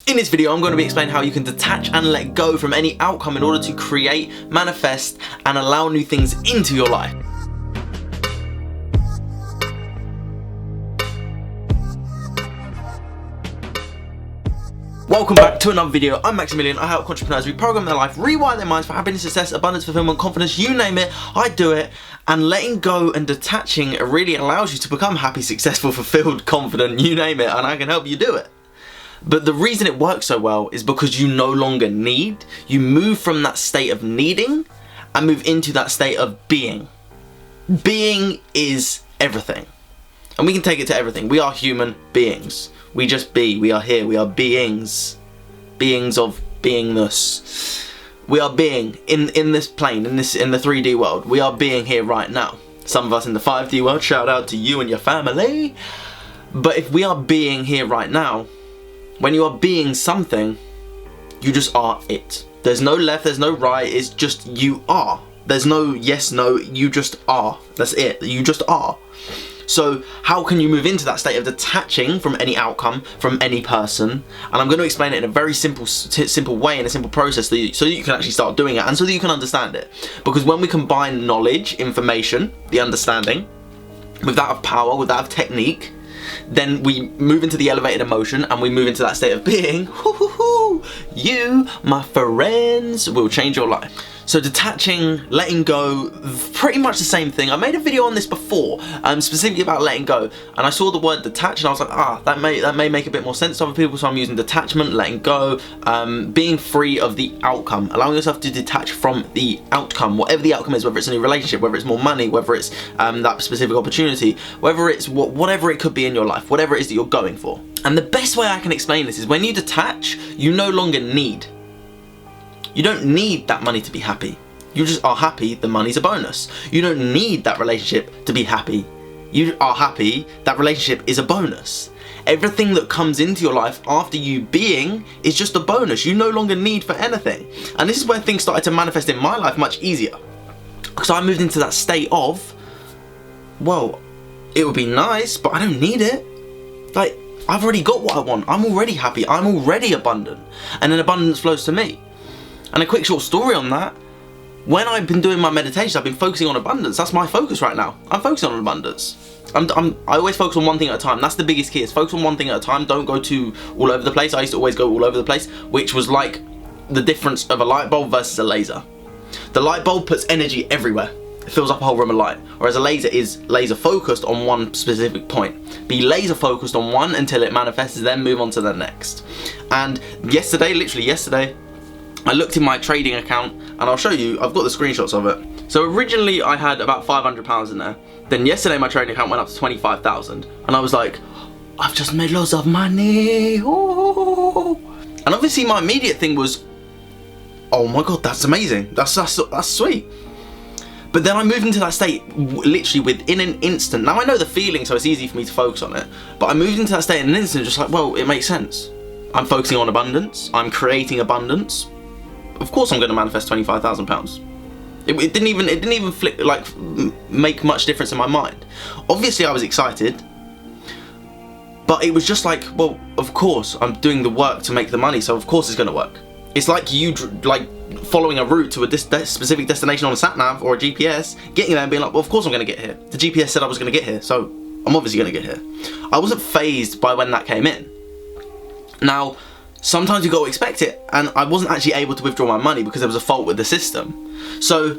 In this video, I'm going to be explaining how you can detach and let go from any outcome in order to create, manifest, and allow new things into your life. Welcome back to another video. I'm Maximilian. I help entrepreneurs reprogram their life, rewire their minds for happiness, success, abundance, fulfillment, confidence, you name it, I do it. And letting go and detaching really allows you to become happy, successful, fulfilled, confident, you name it, and I can help you do it. But the reason it works so well is because you no longer need. You move from that state of needing and move into that state of being. Being is everything. And we can take it to everything. We are human beings. We just be. We are here. We are beings. Beings of beingness. We are being in this plane, in the 3D world. We are being here right now. Some of us in the 5D world, shout out to you and your family. But if we are being here right now, when you are being something, you just are it. There's no left, there's no right, it's just you are. There's no yes, no, you just are. That's it, you just are. So how can you move into that state of detaching from any outcome, from any person? And I'm going to explain it in a very simple way, in a simple process, so that you can actually start doing it and so that you can understand it. Because when we combine knowledge, information, the understanding, with that of power, with that of technique, then we move into the elevated emotion and we move into that state of being. You, my friends, will change your life. So detaching, letting go, pretty much the same thing. I made a video on this before, specifically about letting go, and I saw the word detach and I was like, that may make a bit more sense to other people, so I'm using detachment, letting go, being free of the outcome, allowing yourself to detach from the outcome, whatever the outcome is, whether it's a new relationship, whether it's more money, whether it's that specific opportunity, whether it's whatever it could be in your life, whatever it is that you're going for. And the best way I can explain this is when you detach, you no longer need. You don't need that money to be happy. You just are happy, the money's a bonus. You don't need that relationship to be happy. You are happy, that relationship is a bonus. Everything that comes into your life after you being is just a bonus. You no longer need for anything. And this is where things started to manifest in my life much easier. Because I moved into that state of, well, it would be nice, but I don't need it. Like, I've already got what I want. I'm already happy. I'm already abundant. And then abundance flows to me. And a quick short story on that, when I've been doing my meditation, I've been focusing on abundance. That's my focus right now. I'm focusing on abundance. I always focus on one thing at a time. That's the biggest key, is focus on one thing at a time. Don't go too all over the place. I used to always go all over the place, which was like the difference of a light bulb versus a laser. The light bulb puts energy everywhere. It fills up a whole room of light. Whereas a laser is laser focused on one specific point. Be laser focused on one until it manifests, then move on to the next. And yesterday, literally yesterday, I looked in my trading account, and I'll show you, I've got the screenshots of it. So originally I had about £500 in there. Then yesterday my trading account went up to 25,000. And I was like, I've just made loads of money. Ooh. And obviously my immediate thing was, oh my God, that's amazing. That's sweet. But then I moved into that state literally within an instant. Now I know the feeling, so it's easy for me to focus on it. But I moved into that state in an instant, just like, well, it makes sense. I'm focusing on abundance. I'm creating abundance. Of course I'm going to manifest £25,000. It didn't even flick, like, make much difference in my mind. Obviously I was excited, but it was just like, well, of course I'm doing the work to make the money, so of course it's going to work. It's like you following a route to a specific destination on a sat-nav or a GPS, getting there and being like, well, of course I'm going to get here. The GPS said I was going to get here, so I'm obviously going to get here. I wasn't phased by when that came in. Now, sometimes you got to expect it, and I wasn't actually able to withdraw my money because there was a fault with the system. So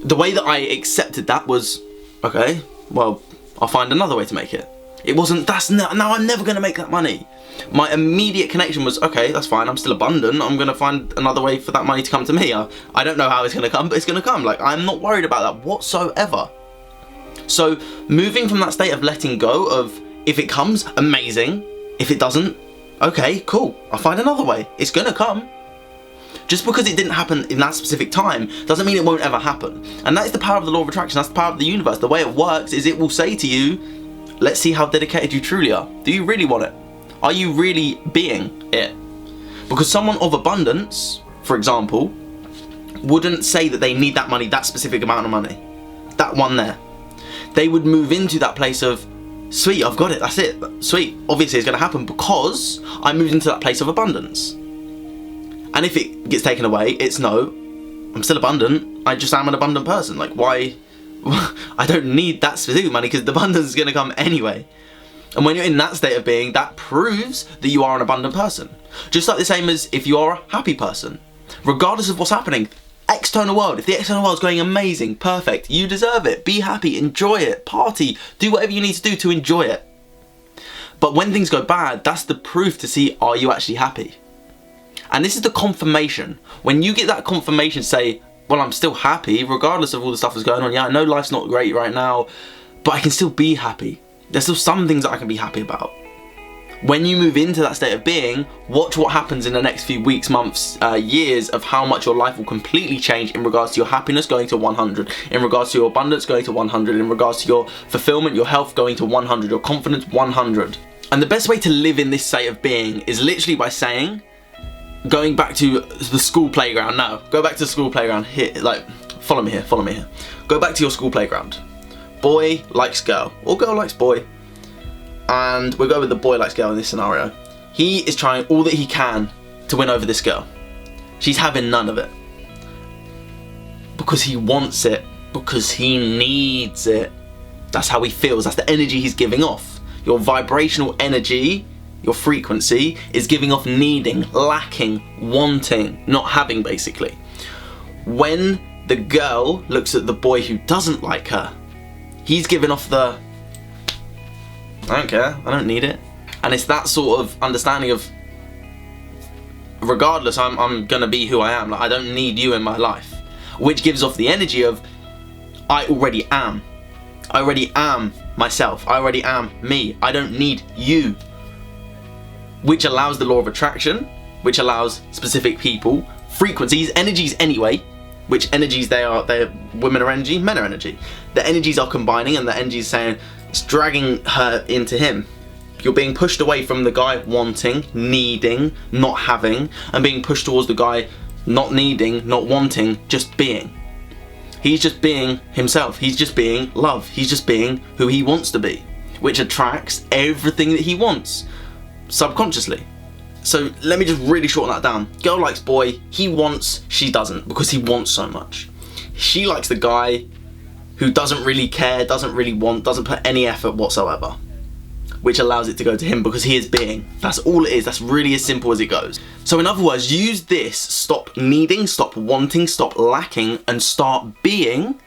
the way that I accepted that was, okay, well, I'll find another way to make it. It wasn't, now I'm never going to make that money. My immediate connection was, okay, that's fine, I'm still abundant, I'm going to find another way for that money to come to me. I don't know how it's going to come, but it's going to come. Like, I'm not worried about that whatsoever. So moving from that state of letting go of, if it comes, amazing. If it doesn't, okay, cool, I'll find another way. It's gonna come. Just because it didn't happen in that specific time doesn't mean it won't ever happen. And that is the power of the law of attraction. That's the power of the universe. The way it works is it will say to you, let's see how dedicated you truly are. Do you really want it? Are you really being it? Because someone of abundance, for example, wouldn't say that they need that money, that specific amount of money. That one there. They would move into that place of, sweet, I've got it, that's it, sweet. Obviously it's going to happen because I moved into that place of abundance. And if it gets taken away, it's no, I'm still abundant, I just am an abundant person. Like, why? I don't need that specific money because the abundance is going to come anyway. And when you're in that state of being, that proves that you are an abundant person. Just like the same as if you are a happy person. Regardless of what's happening, external world, if the external world is going amazing, perfect, you deserve it, be happy, enjoy it, party, do whatever you need to do to enjoy it. But when things go bad, that's the proof to see, are you actually happy? And this is the confirmation. When you get that confirmation, say, well, I'm still happy, regardless of all the stuff that's going on. Yeah, I know life's not great right now, but I can still be happy. There's still some things that I can be happy about. When you move into that state of being, watch what happens in the next few weeks, months, years of how much your life will completely change in regards to your happiness going to 100, in regards to your abundance going to 100, in regards to your fulfillment, your health going to 100, your confidence 100. And the best way to live in this state of being is literally by saying, going back to the school playground now. Go back to the school playground here, like, follow me here. Go back to your school playground. Boy likes girl, or girl likes boy. And we'll go with the boy likes girl in this scenario. He is trying all that he can to win over this girl. She's having none of it. Because he wants it. Because he needs it. That's how he feels. That's the energy he's giving off. Your vibrational energy, your frequency, is giving off needing, lacking, wanting, not having, basically. When the girl looks at the boy who doesn't like her, he's giving off the, I don't care, I don't need it. And it's that sort of understanding of, regardless, I'm gonna be who I am. Like, I don't need you in my life. Which gives off the energy of, I already am. I already am myself. I already am me. I don't need you. Which allows the law of attraction, which allows specific people, frequencies, energies anyway, which energies they're women are energy, men are energy. The energies are combining and the energies saying, it's dragging her into him. You're being pushed away from the guy wanting, needing, not having, and being pushed towards the guy not needing, not wanting, just being. He's just being himself. He's just being love. He's just being who he wants to be, which attracts everything that he wants, subconsciously. So let me just really shorten that down. Girl likes boy, he wants, she doesn't, because he wants so much. She likes the guy who doesn't really care, doesn't really want, doesn't put any effort whatsoever, which allows it to go to him because he is being. That's all it is. That's really as simple as it goes. So in other words, use this, stop needing, stop wanting, stop lacking, and start being,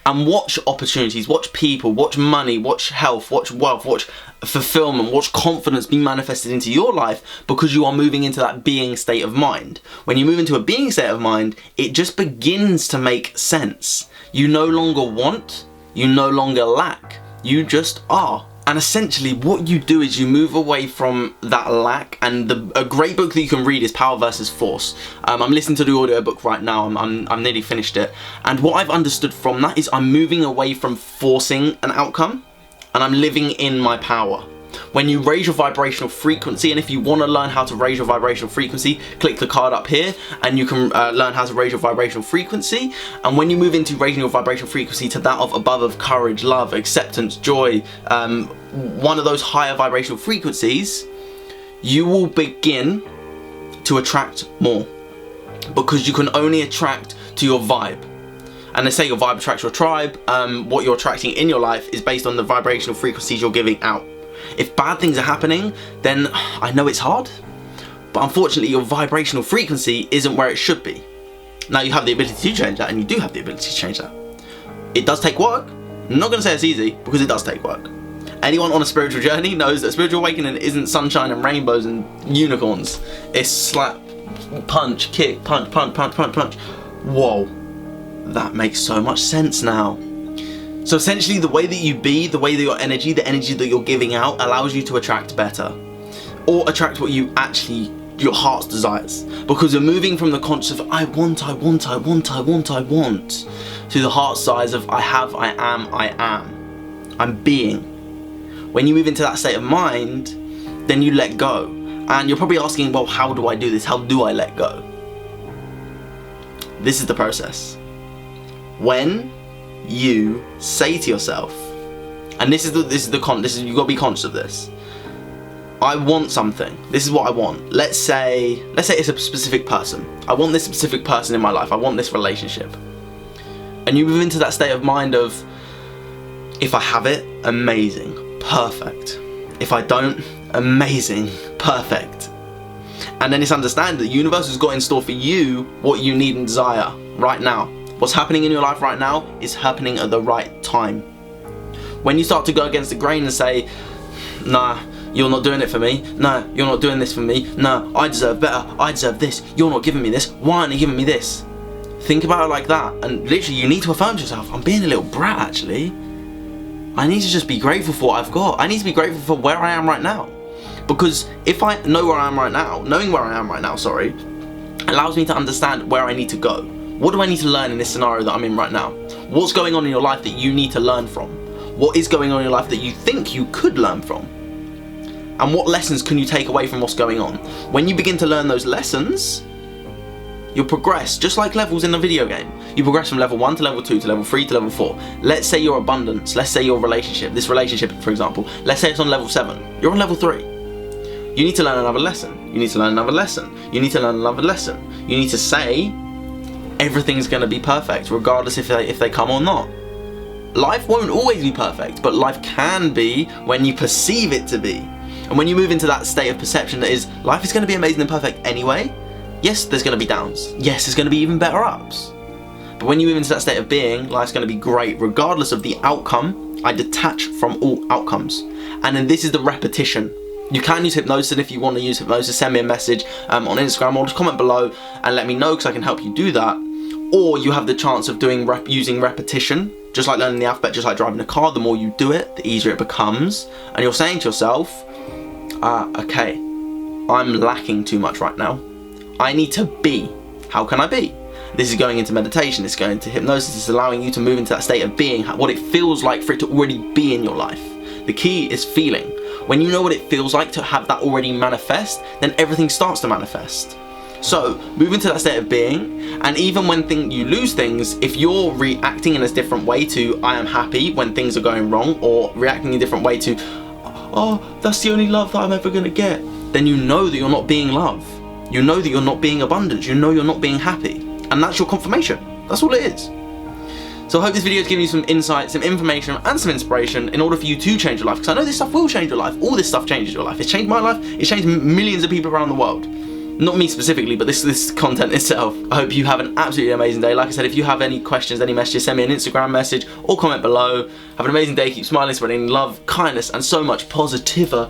and watch opportunities, watch people, watch money, watch health, watch wealth, watch fulfillment, watch confidence be manifested into your life because you are moving into that being state of mind. When you move into a being state of mind, it just begins to make sense. You no longer want, you no longer lack, you just are. And essentially what you do is you move away from that lack, and a great book that you can read is Power versus Force. I'm listening to the audiobook right now, I'm nearly finished it, and what I've understood from that is I'm moving away from forcing an outcome, and I'm living in my power. When you raise your vibrational frequency, and if you want to learn how to raise your vibrational frequency, click the card up here and you can learn how to raise your vibrational frequency. And when you move into raising your vibrational frequency to that of above, of courage, love, acceptance, joy, one of those higher vibrational frequencies, you will begin to attract more, because you can only attract to your vibe. And they say your vibe attracts your tribe. What you're attracting in your life is based on the vibrational frequencies you're giving out. If bad things are happening, then I know it's hard, but unfortunately your vibrational frequency isn't where it should be. Now you have the ability to change that, and you do have the ability to change that. It does take work. I'm not going to say it's easy, because it does take work. Anyone on a spiritual journey knows that spiritual awakening isn't sunshine and rainbows and unicorns. It's slap, punch, kick, punch, punch, punch, punch, punch. Whoa, that makes so much sense now. So essentially the way that you be, the way that your energy, the energy that you're giving out allows you to attract better. Or attract what you actually, your heart's desires. Because you're moving from the conscious of I want, I want, I want, I want, I want, to the heart size of I have, I am. I'm being. When you move into that state of mind, then you let go. And you're probably asking, well, how do I do this? How do I let go? This is the process. When you say to yourself, and this is you got to be conscious of this. I want something. This is what I want. Let's say it's a specific person. I want this specific person in my life. I want this relationship. And you move into that state of mind of, if I have it, amazing, perfect. If I don't, amazing, perfect. And then it's understand that the universe has got in store for you what you need and desire right now. What's happening in your life right now is happening at the right time. When you start to go against the grain and say, nah, you're not doing it for me. No, you're not doing this for me. No, I deserve better. I deserve this. You're not giving me this. Why aren't you giving me this? Think about it like that, and literally you need to affirm to yourself, I'm being a little brat actually. I need to just be grateful for what I've got. I need to be grateful for where I am right now. Because if I know where I am right now, knowing where I am right now, allows me to understand where I need to go. What do I need to learn in this scenario that I'm in right now? What's going on in your life that you need to learn from? What is going on in your life that you think you could learn from? And what lessons can you take away from what's going on? When you begin to learn those lessons, you'll progress, just like levels in a video game. You progress from level 1 to level 2 to level 3 to level 4. Let's say your abundance, let's say your relationship, this relationship for example, let's say it's on level 7, you're on level 3. You need to learn another lesson, you need to learn another lesson, you need to learn another lesson. You need to say, everything's gonna be perfect, regardless if they come or not. Life won't always be perfect, but life can be when you perceive it to be. And when you move into that state of perception that is, life is gonna be amazing and perfect anyway, yes, there's going to be downs. Yes, there's going to be even better ups. But when you move into that state of being, life's going to be great. Regardless of the outcome, I detach from all outcomes. And then this is the repetition. You can use hypnosis, and if you want to use hypnosis, send me a message on Instagram or just comment below and let me know, because I can help you do that. Or you have the chance of using repetition, just like learning the alphabet, just like driving a car. The more you do it, the easier it becomes. And you're saying to yourself, okay, I'm lacking too much right now. I need to be. How can I be? This is going into meditation, it's going into hypnosis, it's allowing you to move into that state of being, what it feels like for it to already be in your life. The key is feeling. When you know what it feels like to have that already manifest, then everything starts to manifest. So, move into that state of being, and even when you lose things, if you're reacting in a different way to, I am happy when things are going wrong, or reacting in a different way to, oh, that's the only love that I'm ever going to get, then you know that you're not being love. You know that you're not being abundant, you know you're not being happy. And that's your confirmation. That's all it is. So I hope this video has given you some insight, some information, and some inspiration in order for you to change your life. Because I know this stuff will change your life. All this stuff changes your life. It's changed my life, it's changed millions of people around the world. Not me specifically, but this content itself. I hope you have an absolutely amazing day. Like I said, if you have any questions, any messages, send me an Instagram message or comment below. Have an amazing day, keep smiling, spreading love, kindness, and so much positivity.